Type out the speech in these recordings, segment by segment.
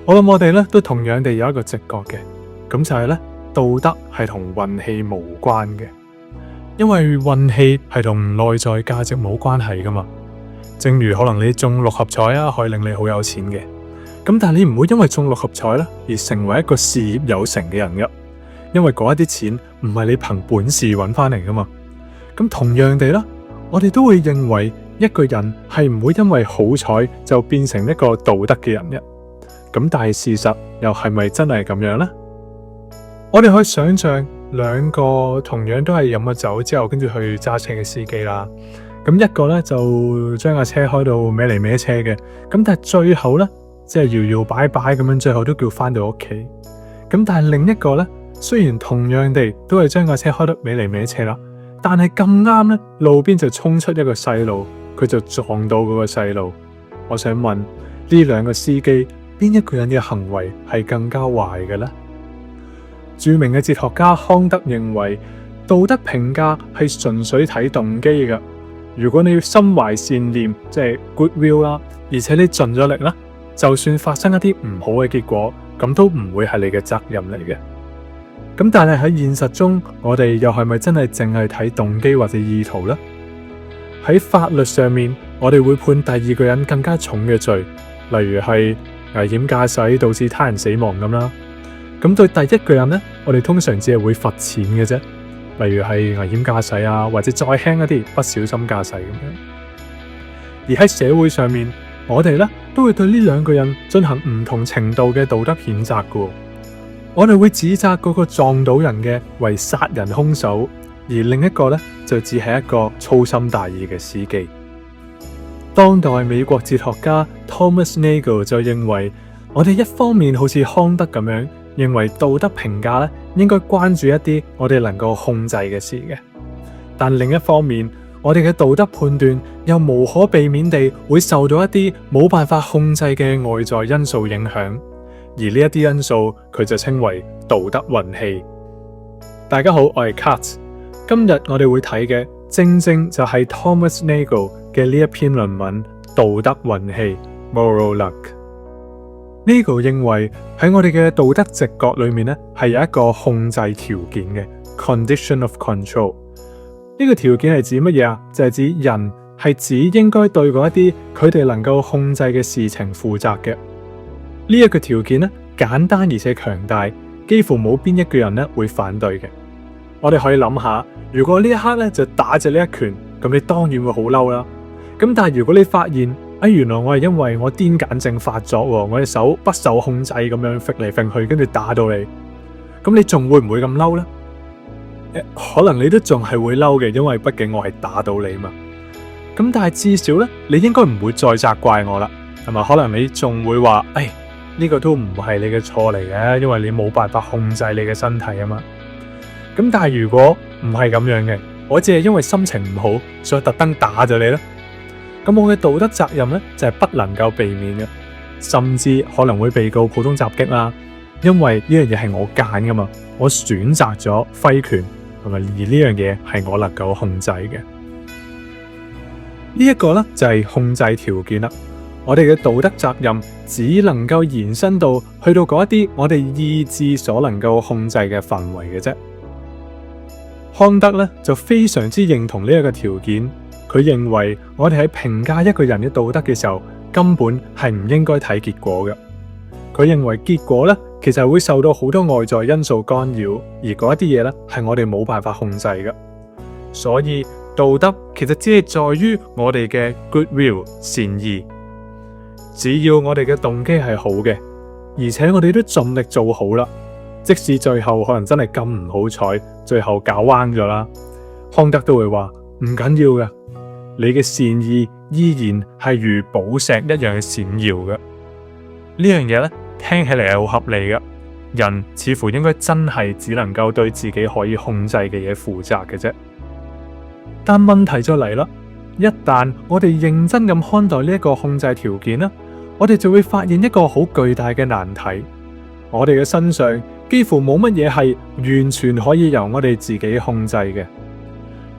我諗我哋咧都同樣地有一個直覺嘅，咁就係咧道德係同運氣無關嘅，因為運氣係同內在價值冇關係噶嘛。正如可能你中六合彩啊，可以令你好有錢嘅，咁但係你唔會因為中六合彩咧而成為一個事業有成嘅人噶，因為嗰一啲錢唔係你憑本事揾翻嚟噶嘛。咁同樣地啦，我哋都會認為一個人係唔會因為好彩就變成一個道德嘅人嘅。咁但係事實又係咪真係咁樣呢？我哋可以想象兩個同樣都係飲咗酒之後跟住去揸車嘅司機啦。咁一個咧就將架車開到歪嚟歪車嘅，咁但係最後咧即係搖搖擺擺咁樣，最後都叫翻到屋企。咁但係另一個咧，雖然同樣地都係將架車開得歪嚟歪車啦，但係咁啱咧路邊就衝出一個細路，佢就撞到嗰個細路。我想問呢兩個司機，邊一個人嘅行為係更加壞嘅呢？著名嘅哲學家康德認為，道德評價係純粹睇動機嘅。如果你要心懷善念，即係 goodwill 啦，而且你盡咗力啦，就算發生一啲唔好嘅結果，咁都唔會係你嘅責任嚟嘅。咁但係喺現實中，我哋又係咪真係淨係睇動機或者意圖呢？喺法律上面，我哋會判第二個人更加重嘅罪，例如係危險駕駛導致他人死亡咁啦。咁對第一個人呢，我哋通常只係會罰錢嘅啫。例如係危險駕駛啊，或者再輕一啲不小心駕駛咁樣。而喺社會上面，我哋咧都會對呢兩個人進行唔同程度嘅道德譴責噶。我哋會指責嗰個撞到人嘅為殺人兇手，而另一個咧就只係一個粗心大意嘅司機。當代美國哲學家 Thomas Nagel 就認為，我哋一方面好似康德咁樣，認為道德評價咧應該關注一啲我哋能夠控制嘅事嘅，但另一方面，我哋嘅道德判斷又無可避免地會受到一啲冇辦法控制嘅外在因素影響，而呢一啲因素佢就稱為道德運氣。大家好，我係 Kat， 今日我哋會睇嘅正正就係 Thomas Nagel 嘅呢一篇論文《道德運氣》（Moral Luck）。Nagel 認為喺我哋嘅道德直覺裏面咧，係有一個控制條件嘅 condition of control。呢個條件係指乜嘢啊？就係指人係指應該對嗰一啲佢哋能夠控制嘅事情負責嘅。呢一個條件咧，簡單而且強大，幾乎冇邊一個人咧會反對嘅。我哋可以諗下，如果呢一刻咧就打隻呢一拳，咁你當然會好嬲啦。咁但係如果你發現，原來我係因為我癲癇症發作，我隻手不受控制咁樣揈嚟揈去，跟住打到你，咁你仲會唔會咁嬲呢？可能你都仲係會嬲嘅，因為畢竟我係打到你嘛。咁但係至少咧，你應該唔會再責怪我啦，係咪？可能你仲會話，呢個都唔係你嘅錯嚟嘅，因為你冇辦法控制你嘅身體啊嘛。咁但係如果唔係咁樣嘅，我只係因為心情唔好，所以特登打咗你咧。咁我嘅道德責任咧就係不能夠避免嘅，甚至可能會被告普通襲擊啦。因為呢樣嘢係我揀噶嘛，我選擇咗揮拳，同埋而呢樣嘢係我能夠控制嘅。呢一個咧就係控制條件啦。我哋嘅道德責任只能夠延伸到去到嗰一啲我哋意志所能夠控制嘅範圍嘅啫。康德咧就非常之認同呢一個條件。佢認為我哋喺評價一個人嘅道德嘅時候，根本係唔應該睇結果嘅。佢認為結果咧，其實會受到好多外在因素干擾，而嗰一啲嘢咧係我哋冇辦法控制嘅。所以道德其實只係在於我哋嘅 goodwill 善意，只要我哋嘅動機係好嘅，而且我哋都盡力做好啦，即使最後可能真係咁唔好彩，最後搞彎咗啦，康德都會話唔緊要嘅。你嘅善意依然係如寶石一樣閃耀嘅。呢樣嘢咧，聽起嚟係好合理嘅。人似乎應該真係只能夠對自己可以控制嘅嘢負責嘅啫。但問題就嚟啦，一旦我哋認真咁看待呢一個控制條件啦，我哋就會發現一個好巨大嘅難題。我哋嘅身上幾乎冇乜嘢係完全可以由我哋自己控制嘅。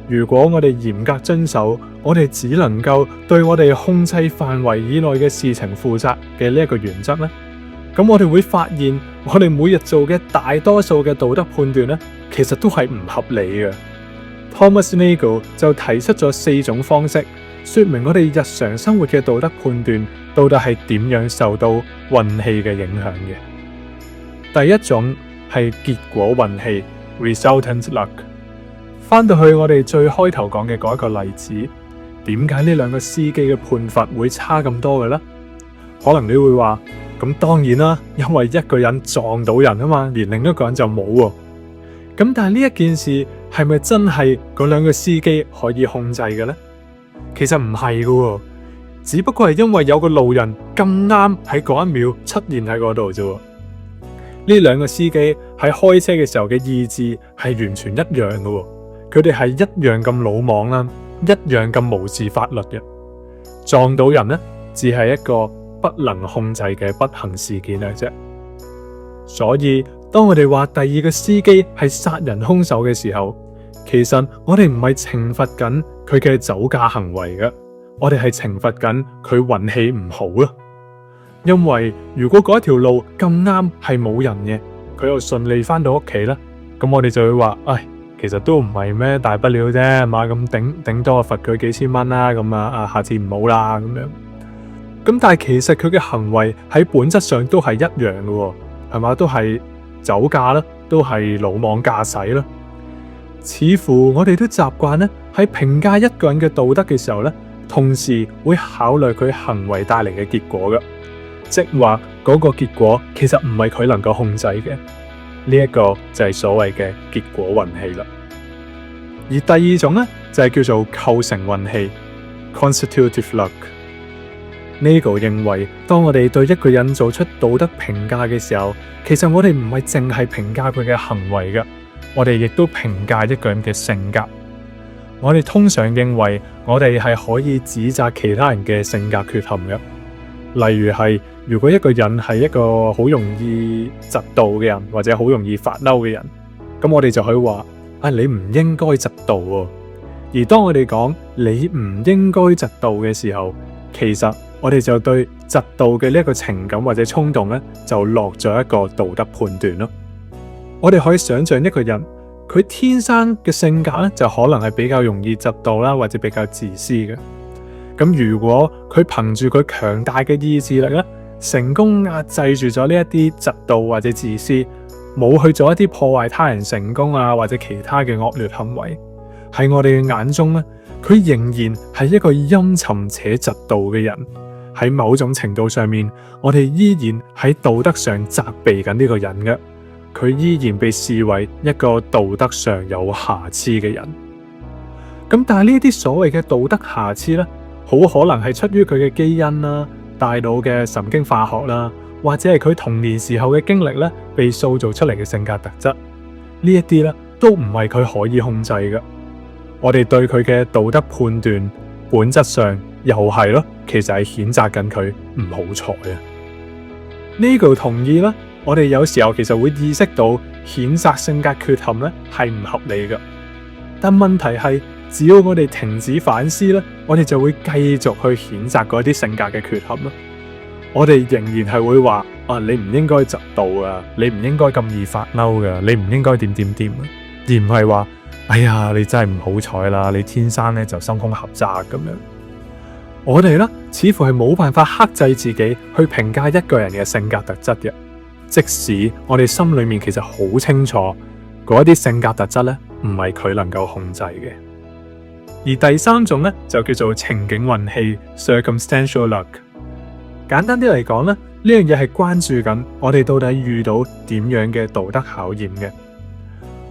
如果我哋嚴格遵守，我哋只能夠對我哋控制範圍以內嘅事情負責嘅呢一個原則咧，咁我哋會發現，我哋每日做嘅大多數嘅道德判斷咧，其實都係唔合理嘅。Thomas Nagel 就提出咗4種方式，說明我哋日常生活嘅道德判斷到底係點樣受到運氣嘅影響嘅。第一種係結果運氣 （resultant luck）。翻到去我哋最開頭講嘅嗰一個例子，點解呢兩個司機嘅判罰會差咁多嘅呢？可能你會話，咁當然啦，因為一個人撞到人啊嘛，而另一個人就冇喎。咁但係呢一件事係咪真係嗰兩個司機可以控制嘅呢？其實唔係嘅，只不過係因為有個路人咁啱喺嗰一秒出現喺嗰度啫。呢兩個司機喺開車嘅時候嘅意志係完全一樣嘅，佢哋係一樣咁魯莽啦，一樣咁無視法律嘅。撞到人呢，只係一個不能控制嘅不幸事件嚟啫。所以當我哋話第二個司機係殺人兇手嘅時候，其實我哋唔係懲罰緊佢嘅酒駕行為嘅，我哋係懲罰緊佢運氣唔好啦。因為如果嗰一條路咁啱係冇人嘅，佢又順利翻到屋企啦，咁我哋就會話，其實都唔係咩大不了啫，嘛咁頂多罰佢幾千蚊啦，咁啊下次唔好啦咁樣。咁但係其實佢嘅行為喺本質上都係一樣嘅，係嘛？都係酒駕啦，都係魯莽駕駛啦。似乎我哋都習慣咧喺評價一個人嘅道德嘅時候咧，同時會考慮佢行為帶嚟嘅結果嘅，即話嗰個結果其實唔係佢能夠控制嘅。呢一個就係所謂嘅結果運氣啦。而第二種咧就係叫做構成運氣 （constitutive luck）。Nagel 認為，當我哋對一個人做出道德評價嘅時候，其實我哋唔係淨係評價佢嘅行為嘅，我哋亦都評價一個人嘅性格。我哋通常認為我哋係可以指責其他人嘅性格缺陷嘅，例如係如果一個人係一個好容易嫉妒嘅人，或者好容易發嬲嘅人，咁我哋就可以話，你唔應該嫉妒喎。而當我哋講你唔應該嫉妒嘅時候，其實我哋就對嫉妒嘅呢一個情感或者衝動咧，就落咗一個道德判斷咯。我哋可以想象一個人，佢天生嘅性格咧，就可能係比較容易嫉妒啦，或者比較自私嘅。咁如果佢憑住佢強大嘅意志力咧，成功壓制住咗呢一啲嫉妒或者自私，冇去做一啲破壞他人成功啊或者其他嘅惡劣行為，喺我哋嘅眼中咧，佢仍然係一個陰沉且嫉妒嘅人。喺某種程度上面，我哋依然喺道德上責備緊呢個人嘅，佢依然被視為一個道德上有瑕疵嘅人。咁但係呢啲所謂嘅道德瑕疵咧，好可能係出於佢嘅基因啦、大腦嘅神經化學啦，或者係佢童年時候嘅經歷咧，被塑造出嚟嘅性格特質。呢一啲咧都唔係佢可以控制嘅。我哋對佢嘅道德判斷，本質上又係咯，其實係譴責緊佢唔好彩啊。Nagel 同意啦，我哋有時候其實會意識到譴責性格缺陷咧係唔合理嘅，但問題係只要我哋停止反思咧，我哋就會繼續去譴責嗰啲性格嘅缺陷咯。我哋仍然係會話你唔應該嫉妒啊，你唔應該咁易發嬲噶，你唔應該點點點，而唔係話哎呀你真係唔好彩啦，你天生咧就心胸狹窄咁樣。我哋咧似乎係冇辦法克制自己去評價一個人嘅性格特質嘅，即使我哋心裏面其實好清楚嗰一啲性格特質咧唔係佢能夠控制嘅。而第三種咧就叫做情景運氣 （circumstantial luck）。簡單啲嚟講咧，呢樣嘢係關注緊我哋到底遇到點樣嘅道德考驗嘅。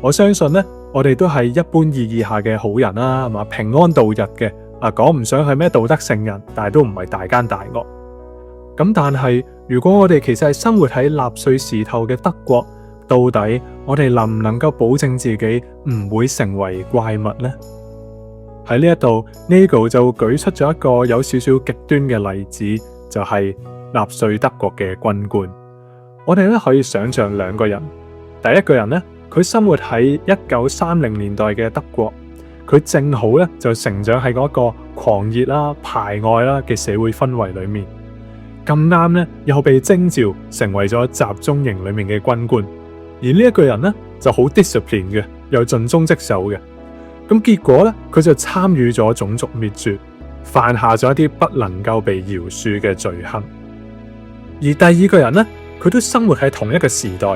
我相信咧，我哋都係一般意義下嘅好人啦，係嘛，平安度日嘅。講唔上係咩道德聖人，但係都唔係大奸大惡。咁但係如果我哋其實係生活喺納粹時頭嘅德國，到底我哋能唔能夠保證自己唔會成為怪物呢？喺呢一度 Nagel 就舉出咗一個有少少極端嘅例子，就係納粹德國嘅軍官。我哋咧可以想象兩個人，第一個人咧，佢生活喺1930年代嘅德國。佢正好咧就成長喺嗰個狂熱啦、排外啦嘅社會氛圍裏面，咁啱咧又被徵召成為咗集中營裏面嘅軍官，而呢一個人咧就好 discipline 嘅，又盡忠職守嘅。咁結果咧，佢就參與咗種族滅絕，犯下咗一啲不能夠被饒恕嘅罪行。而第二個人咧，佢都生活喺同一個時代，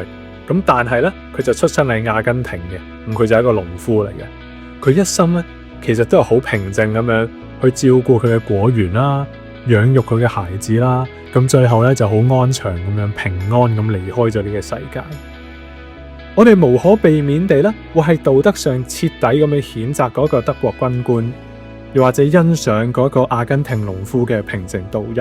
咁但係咧佢就出生喺阿根廷嘅，咁佢就係一個農夫嚟嘅。佢一生咧其實都係好平靜咁樣去照顧佢嘅果園啦，養育佢嘅孩子啦，咁最後咧就好安詳咁樣平安咁離開咗呢個世界。我哋無可避免地咧，會喺道德上徹底咁樣譴責嗰個德國軍官，又或者欣賞嗰個阿根廷農夫嘅平靜度日。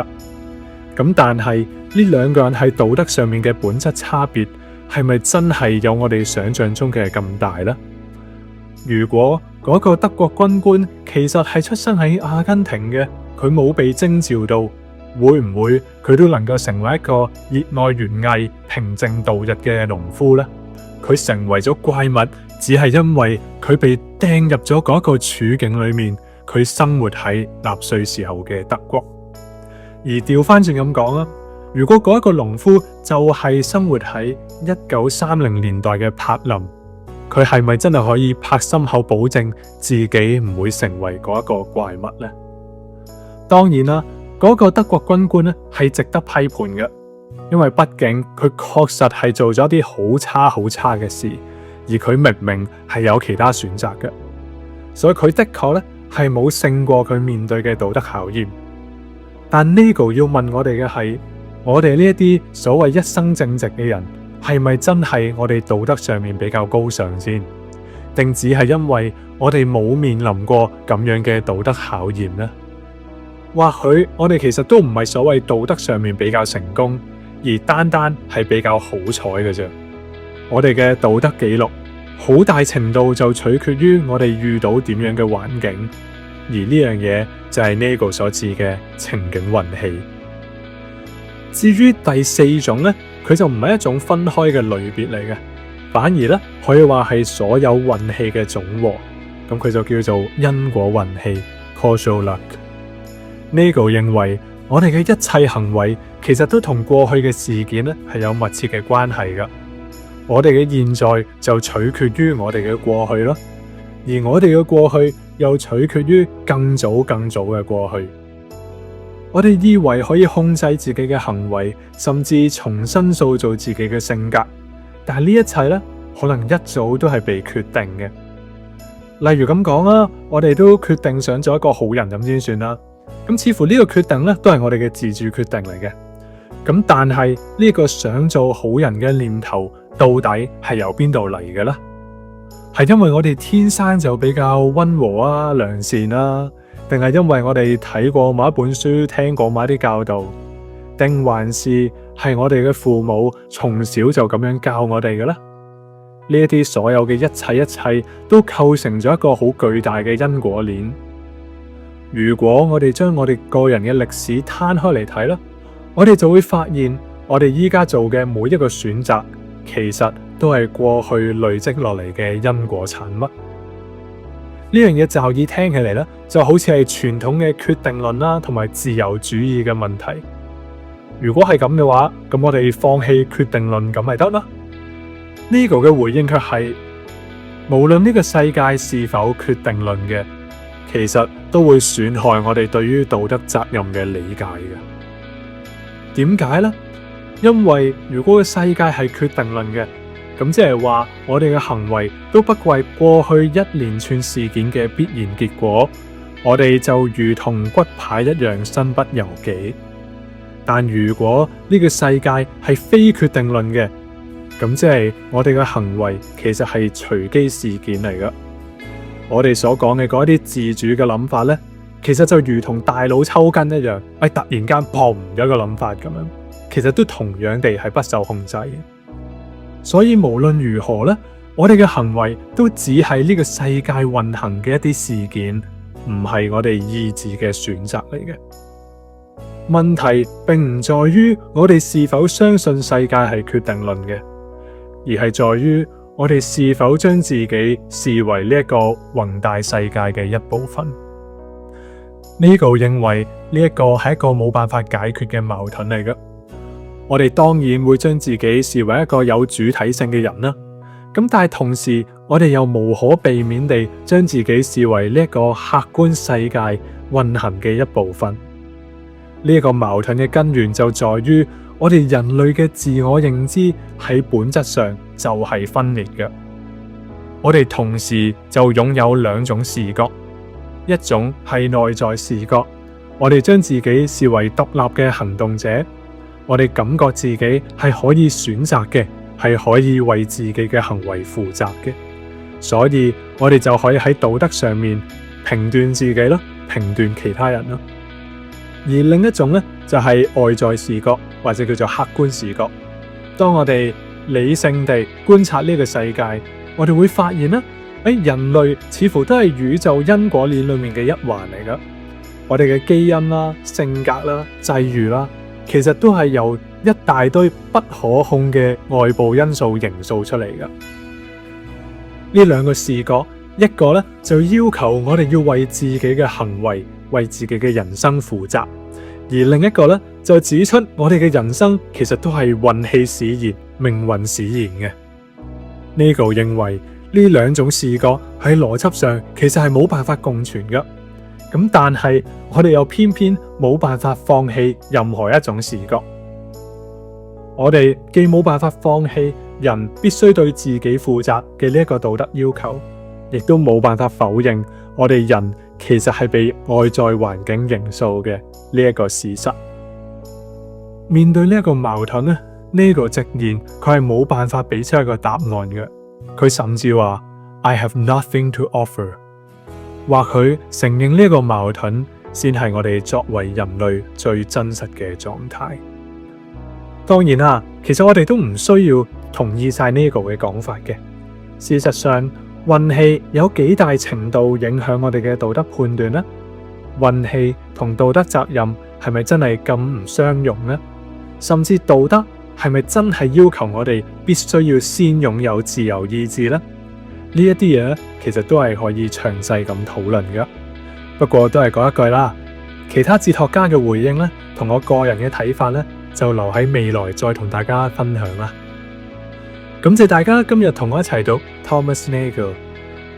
咁但係呢兩個人喺道德上面嘅本質差別，係咪真係有我哋想象中嘅咁大呢？如果嗰個德國軍官其實係出生喺阿根廷嘅，佢冇被徵召到，會唔會佢都能夠成為一個熱愛園藝、平靜度日嘅農夫呢？佢成為咗怪物，只係因為佢被掟入咗嗰個處境裏面，佢生活喺納粹時候嘅德國。而調翻轉咁講啊，如果嗰一個農夫就係生活喺1930年代嘅柏林，佢係咪真係可以拍心口保證自己唔會成為嗰一個怪物呢？當然啦，嗰個德國軍官咧係值得批判嘅。因為畢竟佢確實係做咗啲好差嘅事，而佢明明係有其他選擇嘅，所以佢的確咧係冇勝過佢面對嘅道德考驗。但呢個要問我哋嘅係，我哋呢一啲所謂一生正直嘅人，係咪真係我哋道德上面比較高尚先？定只係因為我哋冇面臨過咁樣嘅道德考驗呢？或許我哋其實都唔係所謂道德上面比較成功，而單係比較好彩嘅啫。我哋嘅道德記錄好大程度就取決於我哋遇到點樣嘅環境，而呢樣嘢就係呢個所指嘅情景運氣。至於第四種呢，佢就唔係一種分開嘅類別嚟嘅，反而呢可以話係所有運氣嘅總和。咁佢就叫做因果運氣 （causal luck）。呢個認為我哋嘅一切行為其實都同過去嘅事件咧係有密切嘅關係噶。我哋嘅現在就取決於我哋嘅過去咯，而我哋嘅過去又取決於更早嘅過去。我哋以為可以控制自己嘅行為，甚至重新塑造自己嘅性格，但係呢一切咧可能一早都係被決定嘅。例如咁講啦，我哋都決定想做一個好人咁先算啦。咁似乎呢個決定咧都係我哋嘅自主決定嚟嘅。咁但係呢個想做好人嘅念頭到底係由邊度嚟嘅呢？係因為我哋天生就比較溫和啊、良善啊，定係因為我哋睇過某一本書、聽過某一啲教導，定還是係我哋嘅父母從小就咁樣教我哋嘅呢？呢一啲所有嘅一切都構成咗一個好巨大嘅因果鏈。如果我哋將我哋個人嘅歷史攤開嚟睇啦，我哋就會發現，我哋依家做嘅每一個選擇，其實都係過去累積落嚟嘅因果產物。呢樣嘢驟耳聽起嚟咧，就好似係傳統嘅決定論啦，同埋自由主義嘅問題。如果係咁嘅話，咁我哋放棄決定論咁咪得啦？呢個嘅回應卻係，無論呢個世界是否決定論嘅，其實都會損害我哋對於道德責任嘅理解嘅。點解呢？因為如果個世界係決定論嘅，咁即係話我哋嘅行為都不過係過去一連串事件嘅必然結果，我哋就如同骨牌一樣身不由己。但如果呢個世界係非決定論嘅，咁即係我哋嘅行為其實係隨機事件嚟㗎。我哋所講嘅嗰啲自主嘅諗法呢，其實就如同大腦抽筋一樣，突然間砰有一個諗法咁樣，其實都同樣地係不受控制嘅。所以無論如何呢，我哋嘅行為都只係呢個世界運行嘅一啲事件，唔係我哋意志嘅選擇嚟嘅。問題並唔在於我哋是否相信世界係決定論嘅，而係在於我哋是否將自己視為呢一個宏大世界嘅一部分。呢個認為呢一個係一個冇辦法解決嘅矛盾嚟㗎。我哋當然會將自己視為一個有主體性嘅人啦，咁但係同時我哋又無可避免地將自己視為呢一個客觀世界運行嘅一部分。呢一個矛盾嘅根源就在於我哋人類嘅自我認知喺本質上就係分裂嘅。我哋同時就擁有兩種視覺，一種係內在視覺，我哋將自己視為獨立嘅行動者，我哋感覺自己係可以選擇嘅，係可以為自己嘅行為負責嘅，所以我哋就可以喺道德上面評斷自己啦，評斷其他人啦。而另一種咧就係外在視覺，或者叫做客觀視覺。當我哋理性地觀察呢個世界，我哋會發現啦，人類似乎都係宇宙因果鏈裏面嘅一環嚟噶。我哋嘅基因啦、性格啦、際遇啦，其實都係由一大堆不可控嘅外部因素形塑出嚟噶。呢兩個視覺，一個咧就要求我哋要為自己嘅行為、為自己嘅人生負責，而另一個咧就指出我哋嘅人生其實都係運氣使然、命運使然嘅。Nagel 認為呢兩種視覺喺邏輯上其實係冇辦法共存噶，咁但係我哋又偏偏冇辦法放棄任何一種視覺。我哋既冇辦法放棄人必須對自己負責嘅呢一個道德要求，亦都冇辦法否認我哋人其實係被外在環境形塑嘅呢一個事實。面對呢一個矛盾咧，Nagel直言佢係冇辦法俾出一個答案嘅。佢甚至話 I have nothing to offer。或許承認呢個矛盾先係我哋作為人類最真實嘅狀態。當然啦，其實我哋都唔需要同意晒 Nagel 嘅講法嘅。事實上，運氣有幾大程度影響我哋嘅道德判斷呢？運氣同道德責任係咪真係咁唔相容呢？甚至道德係咪真係要求我哋必須要先擁有自由意志呢？呢一啲嘢其實都係可以詳細咁討論㗎。不過都係嗰一句啦，其他哲學家嘅回應呢，同我個人嘅睇法呢，就留喺未來再同大家分享啦。感謝大家今日同我一齊讀 Thomas Nagel。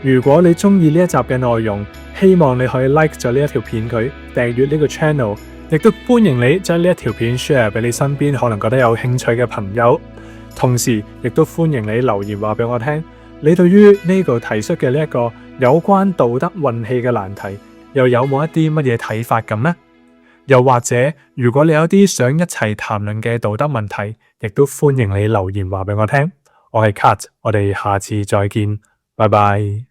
如果你中意呢一集嘅內容，希望你可以 like 咗呢一條片佢，訂閱呢個 channel， 亦都歡迎你將呢一條片 share 俾你身邊可能覺得有興趣嘅朋友。同時亦都歡迎你留言話俾我聽，你對於 Nagel 提出嘅呢一個有關道德運氣嘅難題，又有冇一啲乜嘢睇法咁呢？又或者如果你有啲想一齊談論嘅道德問題，亦都歡迎你留言話俾我聽。我係 Kat，我哋下次再見，拜拜。